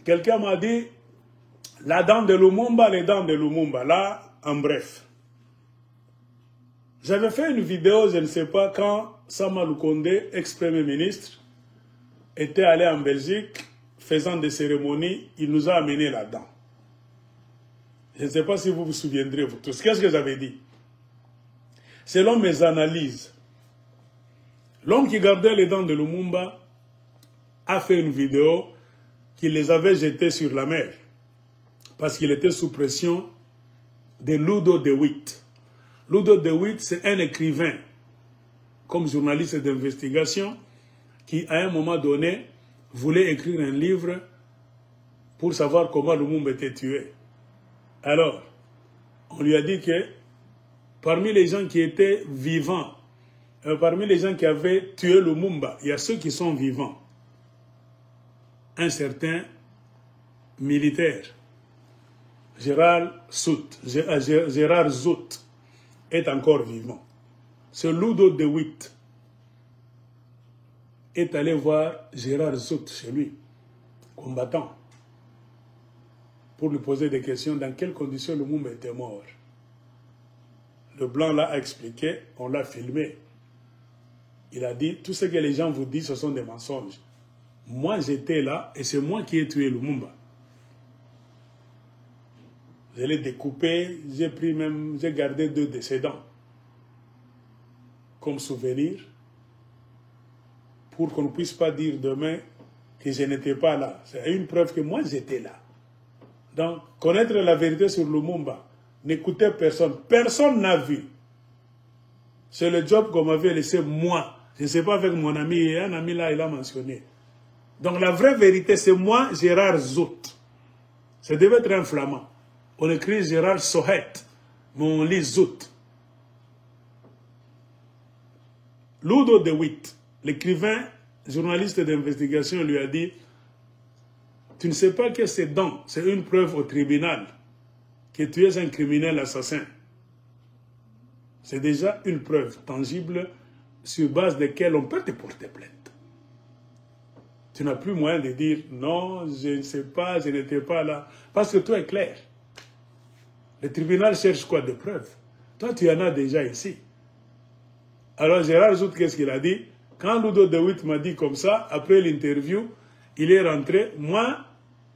quelqu'un m'a dit, la dent de Lumumba, les dents de Lumumba. Là, en bref. J'avais fait une vidéo, je ne sais pas, quand Sama Lukonde, ex-premier ministre, était allé en Belgique, faisant des cérémonies, il nous a amené la dent. Je ne sais pas si vous vous souviendrez, vous tous. Qu'est-ce que j'avais dit? Selon mes analyses, l'homme qui gardait les dents de Lumumba a fait une vidéo qu'il les avait jetées sur la mer parce qu'il était sous pression de Ludo de Witt. Ludo de Witt, c'est un écrivain, comme journaliste d'investigation, qui, à un moment donné, voulait écrire un livre pour savoir comment Lumumba était tué. Alors, on lui a dit que parmi les gens qui étaient vivants, parmi les gens qui avaient tué Lumumba, il y a ceux qui sont vivants. Un certain militaire, Gérard Zout, est encore vivant. Ce Ludo de Witt est allé voir Gérard Zout chez lui, combattant, pour lui poser des questions dans quelles conditions Lumumba était mort. Le blanc l'a expliqué, on l'a filmé. Il a dit, tout ce que les gens vous disent, ce sont des mensonges. Moi, j'étais là et c'est moi qui ai tué Lumumba. Je l'ai découpé, j'ai gardé 2 de ses dents comme souvenir pour qu'on ne puisse pas dire demain que je n'étais pas là. C'est une preuve que moi, j'étais là. Donc, connaître la vérité sur Lumumba, n'écoutez personne. Personne n'a vu. C'est le job qu'on m'avait laissé moi. Je ne sais pas avec mon ami, et un ami là, il a mentionné. Donc la vraie vérité, c'est moi, Gérard Zout. Ça devait être un flamand. On écrit Gérard Sohet, mais on lit Zout. Ludo de Witt, l'écrivain, journaliste d'investigation, lui a dit, tu ne sais pas que ces dents, c'est une preuve au tribunal que tu es un criminel assassin. C'est déjà une preuve tangible sur base de laquelle on peut te porter plainte. Tu n'as plus moyen de dire non, je ne sais pas, je n'étais pas là. Parce que tout est clair. Le tribunal cherche quoi de preuves? Toi, tu en as déjà ici. Alors Gérard Zout, qu'est-ce qu'il a dit? Quand Ludo de Witt m'a dit comme ça, après l'interview, il est rentré. Moi,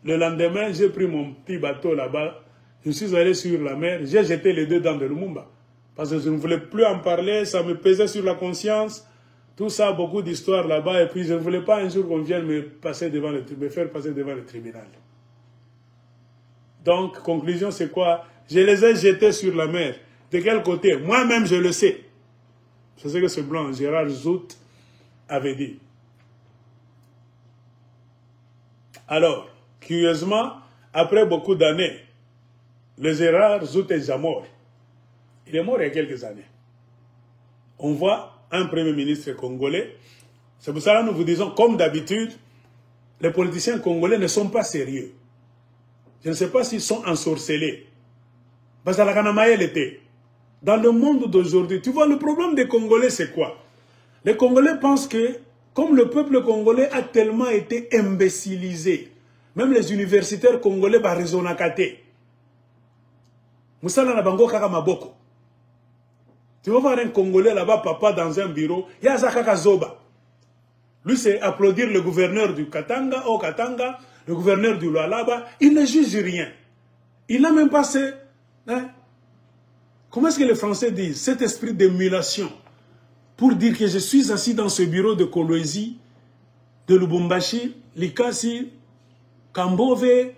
le lendemain, j'ai pris mon petit bateau là-bas. Je suis allé sur la mer. J'ai jeté les 2 dents de Lumumba. Parce que je ne voulais plus en parler. Ça me pesait sur la conscience. Tout ça, beaucoup d'histoires là-bas. Et puis, je ne voulais pas un jour qu'on vienne me faire passer devant le tribunal. Donc, conclusion, c'est quoi? Je les ai jetés sur la mer. De quel côté? Moi-même, je le sais. C'est ce que ce blanc, Gérard Zout, avait dit. Alors, curieusement, après beaucoup d'années, le Gérard Zout est déjà mort. Il est mort il y a quelques années. On voit un premier ministre congolais. C'est pour ça que nous vous disons, comme d'habitude, les politiciens congolais ne sont pas sérieux. Je ne sais pas s'ils sont ensorcelés. Parce que la Kanamaël était. Dans le monde d'aujourd'hui, tu vois, le problème des Congolais, c'est quoi? Les Congolais pensent que, comme le peuple congolais a tellement été imbécilisé, même les universitaires congolais vont raisonner. Moussala na bango kaka maboko. Tu vas voir un Congolais là-bas, papa, dans un bureau, il y a Zakaka Zoba. Lui, c'est applaudir le gouverneur du Katanga, au Katanga, le gouverneur du Lualaba. Il ne juge rien. Il n'a même pas ce... Hein? Comment est-ce que les Français disent? Cet esprit d'émulation. Pour dire que je suis assis dans ce bureau de Kolwezi, de Lubumbashi, Likasi, Kambove,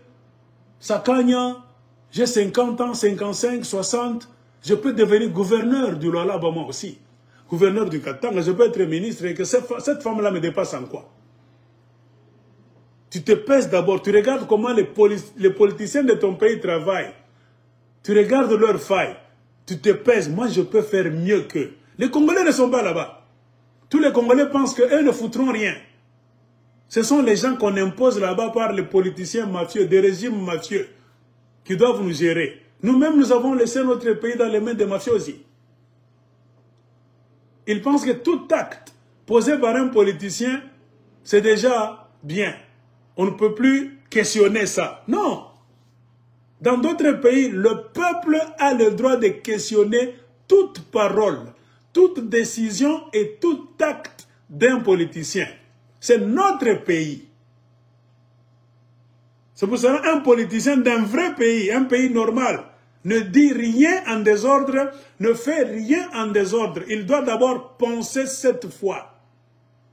Sakanya, j'ai 50 ans, 55, 60... Je peux devenir gouverneur du Lualaba moi aussi. Gouverneur du Katanga, je peux être ministre et que cette femme-là me dépasse en quoi? Tu te pèses d'abord, tu regardes comment les politiciens de ton pays travaillent. Tu regardes leurs failles. Tu te pèses, moi je peux faire mieux qu'eux. Les Congolais ne sont pas là-bas. Tous les Congolais pensent qu'eux ne foutront rien. Ce sont les gens qu'on impose là-bas par les politiciens mafieux, des régimes mafieux, qui doivent nous gérer. Nous-mêmes, nous avons laissé notre pays dans les mains des mafiosi. Ils pensent que tout acte posé par un politicien, c'est déjà bien. On ne peut plus questionner ça. Non. Dans d'autres pays, le peuple a le droit de questionner toute parole, toute décision et tout acte d'un politicien. C'est notre pays. C'est pour ça qu'un politicien d'un vrai pays, un pays normal, ne dit rien en désordre, ne fait rien en désordre. Il doit d'abord penser cette fois.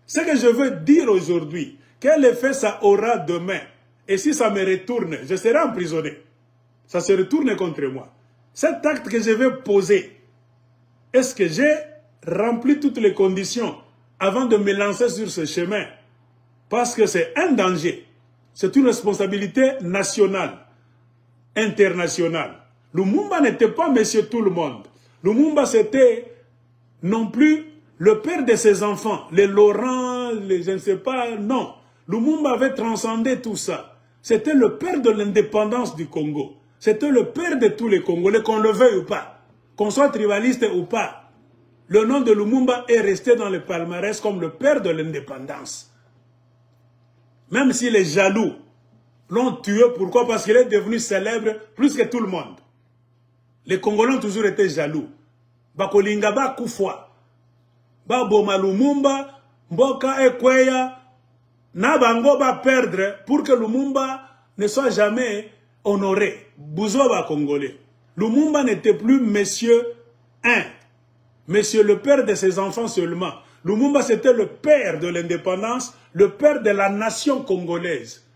Ce que je veux dire aujourd'hui, quel effet ça aura demain? Et si ça me retourne, je serai emprisonné. Ça se retourne contre moi. Cet acte que je vais poser, est-ce que j'ai rempli toutes les conditions avant de me lancer sur ce chemin? Parce que c'est un danger. C'est une responsabilité nationale, internationale. Lumumba n'était pas monsieur tout le monde. Lumumba, c'était non plus le père de ses enfants, les Laurent, les je ne sais pas, non. Lumumba avait transcendé tout ça. C'était le père de l'indépendance du Congo. C'était le père de tous les Congolais, qu'on le veuille ou pas, qu'on soit tribaliste ou pas. Le nom de Lumumba est resté dans le palmarès comme le père de l'indépendance. Même si les jaloux l'ont tué, pourquoi? Parce qu'il est devenu célèbre plus que tout le monde. Les Congolais ont toujours été jaloux. Bakolinga ba kufwa. Ba boma Lumumba, Mboka Ekweya, na bango ba perdre pour que Lumumba ne soit jamais honoré. Bouzo ba Congolais. Lumumba n'était plus monsieur un. Monsieur le père de ses enfants seulement. Lumumba c'était le père de l'indépendance, le père de la nation congolaise.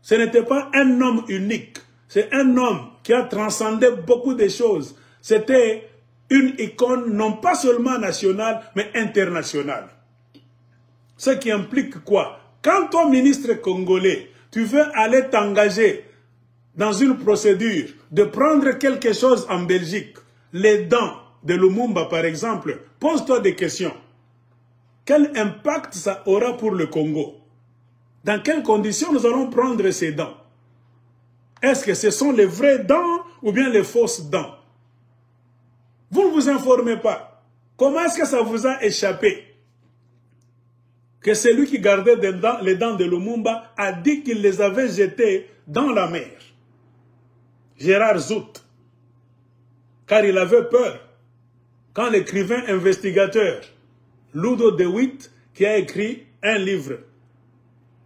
Ce n'était pas un homme unique. C'est un homme qui a transcendé beaucoup de choses. C'était une icône non pas seulement nationale, mais internationale. Ce qui implique quoi? Quand toi, ministre congolais, tu veux aller t'engager dans une procédure de prendre quelque chose en Belgique, les dents de Lumumba par exemple, pose-toi des questions. Quel impact ça aura pour le Congo? Dans quelles conditions nous allons prendre ces dents? Est-ce que ce sont les vraies dents ou bien les fausses dents? Vous ne vous informez pas. Comment est-ce que ça vous a échappé que celui qui gardait les dents de Lumumba a dit qu'il les avait jetées dans la mer? Gérard Zout. Car il avait peur. Quand l'écrivain investigateur Ludo de Witt, qui a écrit un livre,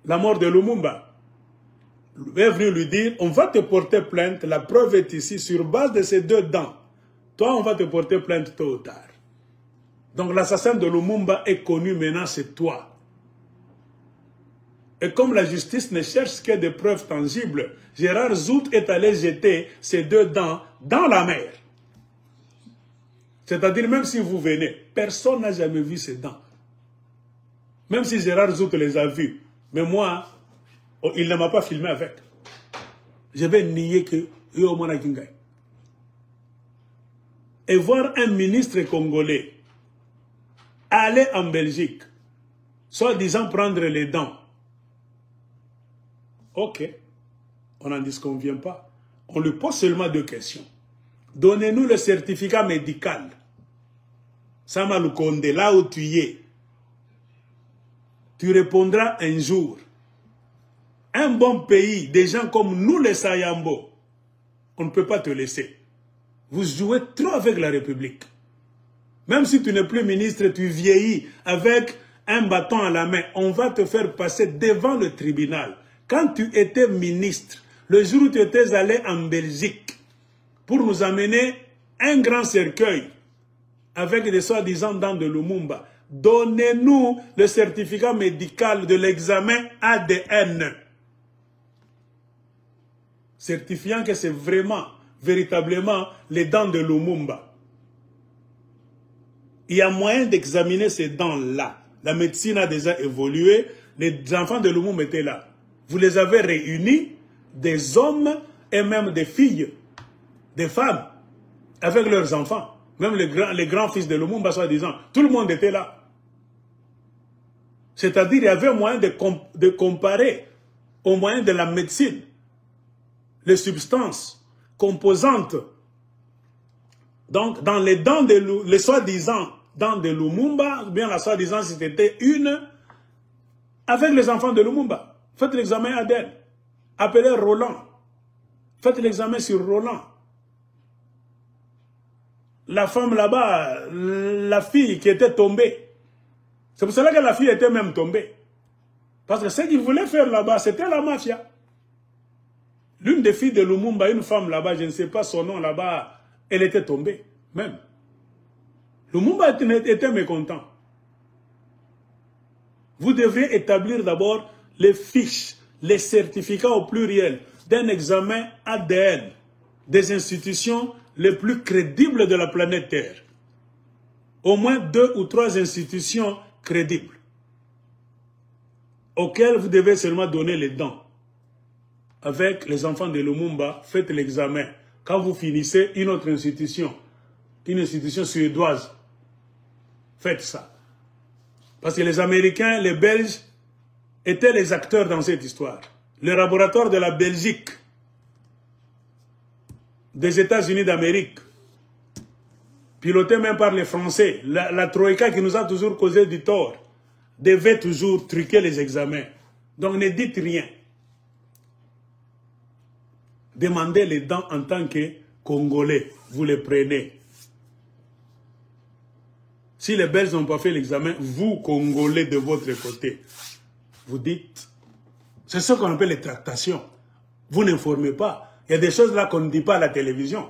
La mort de Lumumba, est venu lui dire, on va te porter plainte, la preuve est ici, sur base de ces deux dents. Toi, on va te porter plainte tôt ou tard. Donc l'assassin de Lumumba est connu maintenant, c'est toi. Et comme la justice ne cherche que des preuves tangibles, Gérard Zout est allé jeter ces deux dents dans la mer. C'est-à-dire, même si vous venez, personne n'a jamais vu ces dents. Même si Gérard Zout les a vus. Mais moi, il ne m'a pas filmé avec. Je vais nier que... Et voir un ministre congolais aller en Belgique, soi-disant prendre les dents. Ok, on n'en disconvient pas. On lui pose seulement deux questions. Donnez-nous le certificat médical. Sama Lukonde, là où tu es, tu répondras un jour. Un bon pays, des gens comme nous les Sayambo, on ne peut pas te laisser. Vous jouez trop avec la République. Même si tu n'es plus ministre, tu vieillis avec un bâton à la main, on va te faire passer devant le tribunal. Quand tu étais ministre, le jour où tu étais allé en Belgique pour nous amener un grand cercueil avec des soi-disant dents de Lumumba, donnez-nous le certificat médical de l'examen ADN. Certifiant que c'est vraiment, véritablement, les dents de Lumumba. Il y a moyen d'examiner ces dents-là. La médecine a déjà évolué. Les enfants de Lumumba étaient là. Vous les avez réunis, des hommes et même des filles, des femmes, avec leurs enfants. Même les grands-fils de Lumumba, soi-disant. Tout le monde était là. C'est-à-dire, il y avait moyen de comparer au moyen de la médecine les substances composantes. Donc, dans les dents les soi-disant dents de Lumumba, ou bien la soi-disant c'était une, avec les enfants de Lumumba. Faites l'examen ADN. Appelez Roland. Faites l'examen sur Roland. La femme là-bas, la fille qui était tombée. C'est pour cela que la fille était même tombée. Parce que ce qu'ils voulaient faire là-bas, c'était la mafia. L'une des filles de Lumumba, une femme là-bas, je ne sais pas son nom là-bas, elle était tombée, même. Lumumba était mécontent. Vous devriez établir d'abord les fiches, les certificats au pluriel d'un examen ADN des institutions les plus crédibles de la planète Terre. Au moins 2 ou 3 institutions crédibles auxquelles vous devez seulement donner les dents. Avec les enfants de Lumumba, faites l'examen. Quand vous finissez, une autre institution, une institution suédoise, faites ça. Parce que les Américains, les Belges, étaient les acteurs dans cette histoire. Le laboratoire de la Belgique, des États-Unis d'Amérique, piloté même par les Français, la Troïka qui nous a toujours causé du tort, devait toujours truquer les examens. Donc ne dites rien. Demandez les dents en tant que Congolais. Vous les prenez. Si les Belges n'ont pas fait l'examen, vous, Congolais, de votre côté, vous dites, c'est ce qu'on appelle les tractations. Vous n'informez pas. Il y a des choses là qu'on ne dit pas à la télévision.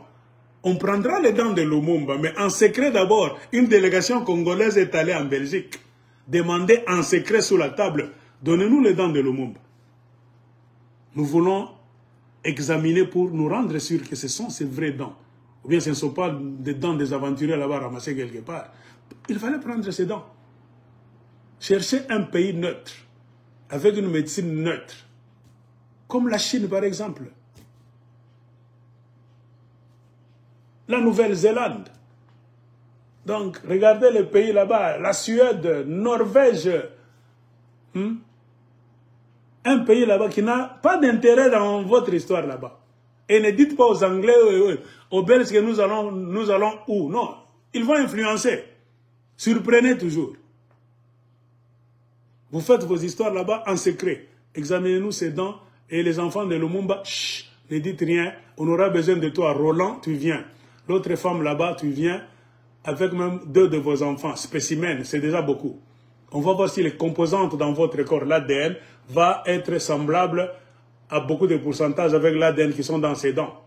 On prendra les dents de Lumumba, mais en secret d'abord, une délégation congolaise est allée en Belgique. Demander en secret sous la table, donnez-nous les dents de Lumumba. Nous voulons examiner pour nous rendre sûr que ce sont ces vraies dents. Ou bien ce ne sont pas des dents des aventuriers là-bas ramassées quelque part. Il fallait prendre ces dents. Chercher un pays neutre, avec une médecine neutre, comme la Chine par exemple. La Nouvelle-Zélande. Donc, regardez les pays là-bas, la Suède, Norvège. Un pays là-bas qui n'a pas d'intérêt dans votre histoire là-bas. Et ne dites pas aux Anglais, aux Belges que nous allons où. Non, ils vont influencer. Surprenez toujours. Vous faites vos histoires là-bas en secret. Examinez-nous ces dents et les enfants de Lumumba, chut, ne dites rien. On aura besoin de toi. Roland, tu viens. L'autre femme là-bas, tu viens avec même 2 de vos enfants. Spécimens, c'est déjà beaucoup. On va voir si les composantes dans votre corps, l'ADN, va être semblable à beaucoup de pourcentages avec l'ADN qui sont dans ces dents.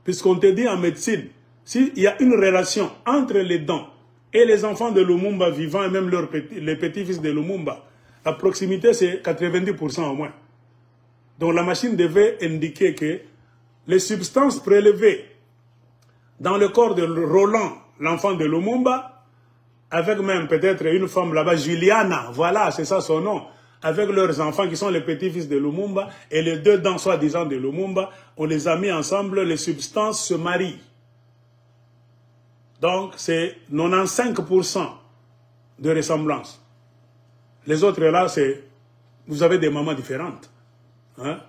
Puisqu'on te dit en médecine, s'il y a une relation entre les dents et les enfants de Lumumba vivants et même les petits-fils de Lumumba, la proximité c'est 90% au moins. Donc la machine devait indiquer que les substances prélevées dans le corps de Roland, l'enfant de Lumumba, avec même peut-être une femme là-bas, Juliana, voilà, c'est ça son nom, avec leurs enfants qui sont les petits-fils de Lumumba, et les 2 dents soi-disant de Lumumba, on les a mis ensemble, les substances se marient. Donc c'est 95% de ressemblance. Les autres là, c'est, vous avez des mamans différentes. Hein?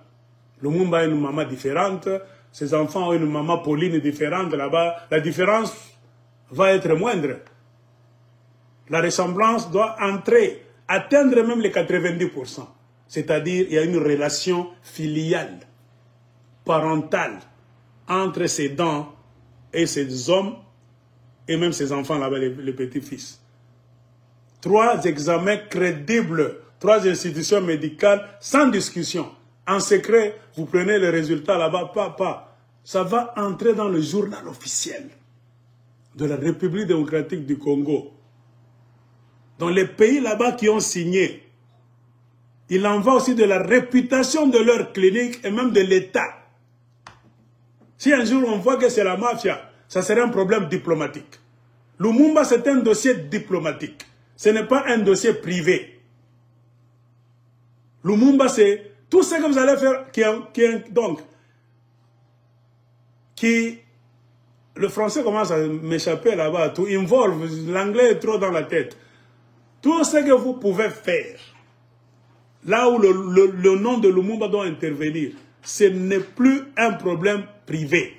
Lumumba a une maman différente, ses enfants ont une maman Pauline différente là-bas. La différence va être moindre. La ressemblance doit entrer, atteindre même les 90%. C'est-à-dire il y a une relation filiale, parentale, entre ces dents et ces hommes, et même ces enfants là-bas, les petits-fils. 3 examens crédibles, 3 institutions médicales, sans discussion. En secret, vous prenez les résultats là-bas, papa. Ça va entrer dans le journal officiel de la République démocratique du Congo. Dans les pays là-bas qui ont signé, il en va aussi de la réputation de leur clinique et même de l'État. Si un jour on voit que c'est la mafia, ça serait un problème diplomatique. Lumumba, c'est un dossier diplomatique. Ce n'est pas un dossier privé. Lumumba, c'est tout ce que vous allez faire le français commence à m'échapper là-bas, tout involve, l'anglais est trop dans la tête. Tout ce que vous pouvez faire, là où le nom de Lumumba doit intervenir, ce n'est plus un problème privé.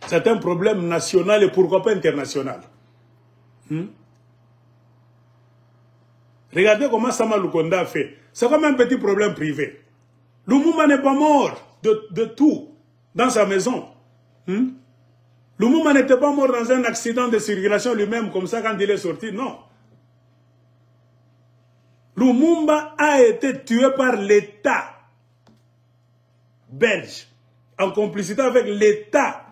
C'est un problème national et pourquoi pas international. Regardez comment Sama Lukonde a fait. C'est comme un petit problème privé. Lumumba n'est pas mort de tout dans sa maison. Lumumba n'était pas mort dans un accident de circulation lui-même, comme ça, quand il est sorti. Non. Lumumba a été tué par l'État belge, en complicité avec l'État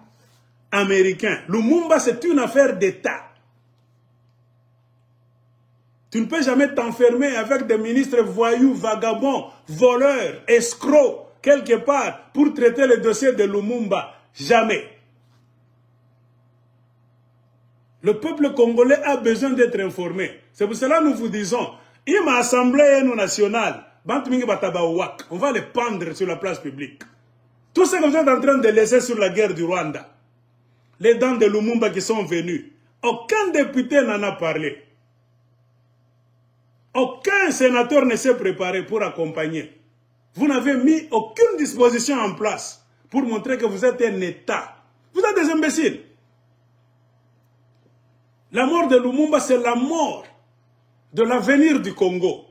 américain. Lumumba, c'est une affaire d'État. Tu ne peux jamais t'enfermer avec des ministres voyous, vagabonds, voleurs, escrocs, quelque part, pour traiter le dossier de Lumumba. Jamais. Le peuple congolais a besoin d'être informé. C'est pour cela que nous vous disons, il m'a assemblée nationale, on va les pendre sur la place publique. Tout ce que vous êtes en train de laisser sur la guerre du Rwanda, les dents de Lumumba qui sont venus, aucun député n'en a parlé. Aucun sénateur ne s'est préparé pour accompagner. Vous n'avez mis aucune disposition en place pour montrer que vous êtes un État. Vous êtes des imbéciles. La mort de Lumumba, c'est la mort de l'avenir du Congo.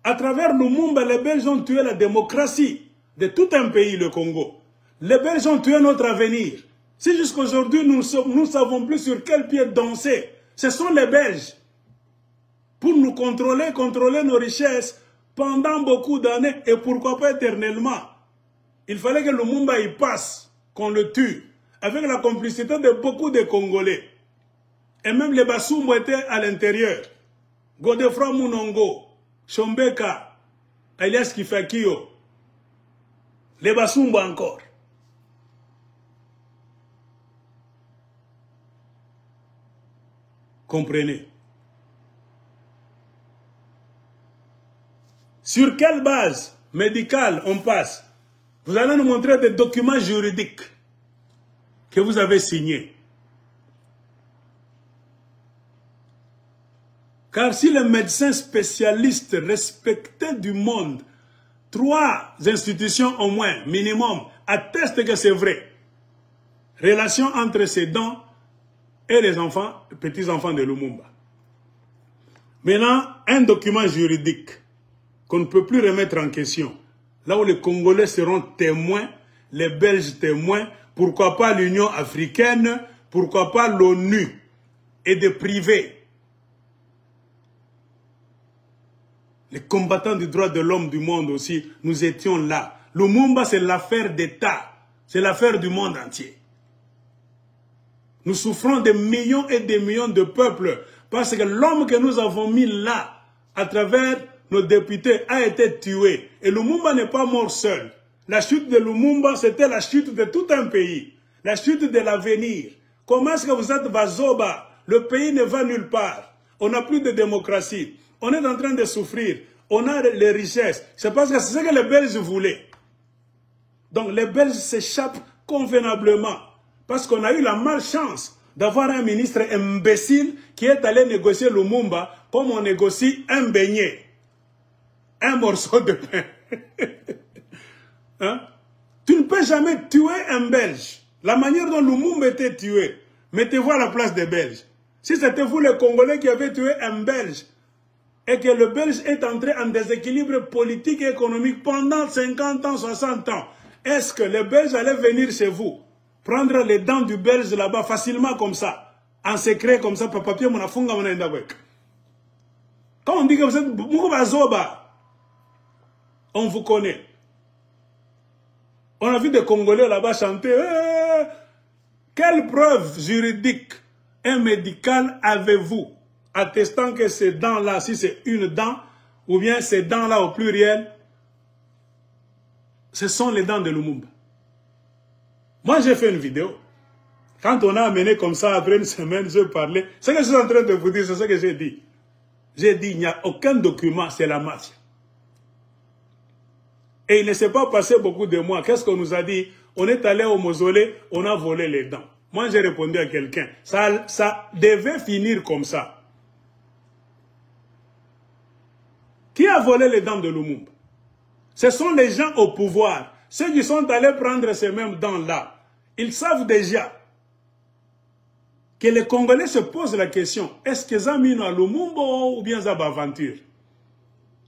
À travers Lumumba, les Belges ont tué la démocratie de tout un pays, le Congo. Les Belges ont tué notre avenir. Si jusqu'aujourd'hui, nous ne savons plus sur quel pied danser, ce sont les Belges. Pour nous contrôler nos richesses pendant beaucoup d'années et pourquoi pas éternellement. Il fallait que Lumumba y passe, qu'on le tue, avec la complicité de beaucoup de Congolais. Et même les Basumbo étaient à l'intérieur. Godefroid Munongo, Chombeka, alias Kifakio, les Basumbo encore. Comprenez. Sur quelle base médicale on passe? Vous allez nous montrer des documents juridiques que vous avez signés. Car si les médecins spécialistes respectés du monde, 3 institutions au moins, minimum, attestent que c'est vrai. Relation entre ces dents et les enfants, les petits-enfants de Lumumba. Maintenant, un document juridique qu'on ne peut plus remettre en question. Là où les Congolais seront témoins, les Belges témoins, pourquoi pas l'Union africaine, pourquoi pas l'ONU et des privés. Les combattants du droit de l'homme du monde aussi, nous étions là. Lumumba, c'est l'affaire d'État. C'est l'affaire du monde entier. Nous souffrons des millions et des millions de peuples parce que l'homme que nous avons mis là, à travers nos députés, a été tué. Et Lumumba n'est pas mort seul. La chute de Lumumba, c'était la chute de tout un pays. La chute de l'avenir. Comment est-ce que vous êtes Bazoba? Le pays ne va nulle part. On n'a plus de démocratie. On est en train de souffrir. On a les richesses. C'est parce que c'est ce que les Belges voulaient. Donc les Belges s'échappent convenablement. Parce qu'on a eu la malchance d'avoir un ministre imbécile qui est allé négocier Lumumba comme on négocie un beignet. Un morceau de pain. Hein? Tu ne peux jamais tuer un Belge. La manière dont Lumumba était tué, mettez-vous à la place des Belges. Si c'était vous les Congolais qui avez tué un Belge, et que le Belge est entré en déséquilibre politique et économique pendant 50 ans, 60 ans, est-ce que les Belges allaient venir chez vous, prendre les dents du Belge là-bas facilement comme ça, en secret comme ça, par papier, mon afunga, mon endawek. Quand on dit que vous êtes Mourouba Zoba, on vous connaît. On a vu des Congolais là-bas chanter. Quelle preuve juridique et médicale avez-vous attestant que ces dents-là, si c'est une dent, ou bien ces dents-là au pluriel, ce sont les dents de Lumumba. Moi, j'ai fait une vidéo. Quand on a amené comme ça, après une semaine, je parlais. Ce que je suis en train de vous dire, c'est ce que j'ai dit. J'ai dit, il n'y a aucun document, c'est la mafia. Et il ne s'est pas passé beaucoup de mois. Qu'est-ce qu'on nous a dit? On est allé au mausolée, on a volé les dents. Moi, j'ai répondu à quelqu'un. Ça devait finir comme ça. Qui a volé les dents de Lumumba? Ce sont les gens au pouvoir. Ceux qui sont allés prendre ces mêmes dents-là. Ils savent déjà que les Congolais se posent la question, est-ce que Zamino a Lumumba ou bien Zaba Aventure?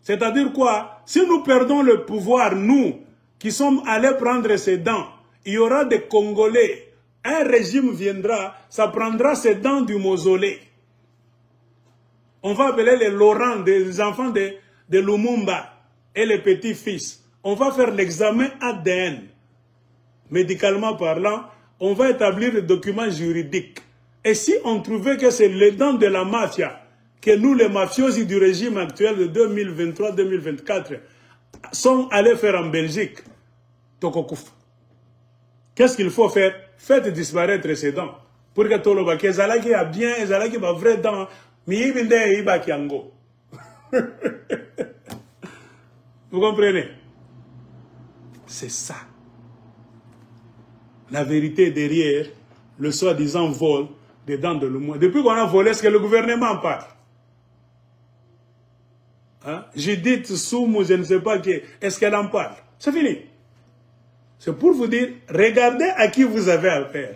C'est-à-dire quoi? Si nous perdons le pouvoir, nous, qui sommes allés prendre ses dents, il y aura des Congolais. Un régime viendra, ça prendra ses dents du mausolée. On va appeler les Laurent, des enfants de Lumumba et les petits-fils. On va faire l'examen ADN. Médicalement parlant, on va établir le document juridique. Et si on trouvait que c'est les dents de la mafia, que nous, les mafiosi du régime actuel de 2023-2024, sont allés faire en Belgique, Tokokouf. Qu'est-ce qu'il faut faire? Faites disparaître ces dents. Pour que tout le monde, que Zalaki a bien, Zalaki a vrai dents, mais vous comprenez? C'est ça. La vérité derrière le soi-disant vol des dents de l'homme. Depuis qu'on a volé, est-ce que le gouvernement en parle? Hein? Judith Soumou, je ne sais pas qui, est-ce qu'elle en parle? C'est fini. C'est pour vous dire, regardez à qui vous avez affaire.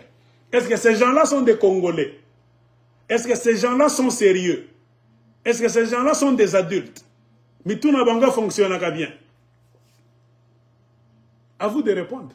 Est-ce que ces gens-là sont des Congolais? Est-ce que ces gens-là sont sérieux? Est-ce que ces gens-là sont des adultes? Mais tout n'a pas fonctionné bien. À vous de répondre.